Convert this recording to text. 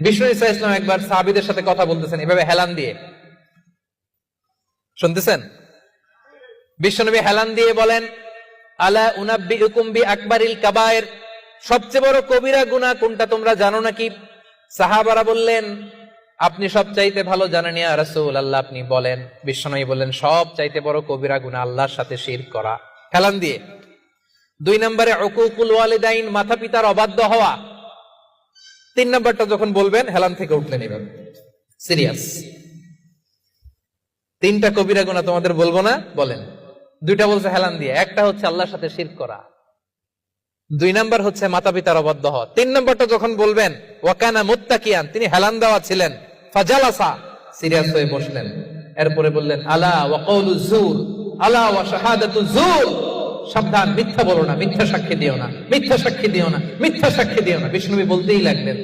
বিষ্ণু ঈসা ইসলাম একবার সাহাবীদের সাথে কথা বলতেছেন এভাবে হেলান দিয়ে, শুনতেছেন? বিশ্বনবী হেলান দিয়ে বলেন, আলা উনাব্বিউকুম বিআকবারিল কাবায়ের, সবচেয়ে বড় কবিরা গুনাহ কোনটা তোমরা জানো নাকি? সাহাবারা বললেন, আপনি সবচাইতে ভালো জানেন ইয়া রাসূলুল্লাহ, আপনি বলেন। বিশ্বনবী বললেন, সবচাইতে বড় কবিরা গুনাহ আল্লাহর সাথে শিরক করা, হেলান দিয়ে। 2 নম্বরে উকুকুল ওয়ালিদাইন, মাতা পিতার অবাধ্য হওয়া। 3 নম্বরটা যখন বলবেন হেলান থেকে উঠলেন এভাবে, সিরিয়াস। 3টা কবিরা গুনাহ তোমাদের বলবো না, বলেন। 2টা বলছে হেলান দিয়ে, একটা হচ্ছে আল্লাহর সাথে শিরক করা, 2 নাম্বার হচ্ছে মাতা পিতার অবাধ্য হওয়া। 3 নম্বরটা যখন বলবেন, ওয়াকানা মুত্তাকিয়ান, তিনি হেলান দেওয়া ছিলেন, ফাজালাসা, সিরিয়াস হয়ে বসলেন। এরপরে বললেন, আলা ওয়া কওলু যুর, আলা ওয়া শাহাদাতু যুর, সাবধান, মিথ্যা বলো না, মিথ্যা সাক্ষী দিও না, মিথ্যা সাক্ষী দিও না, মিথ্যা সাক্ষী দিও না। বিষ্ণু নবী বলতেই লাগলেন।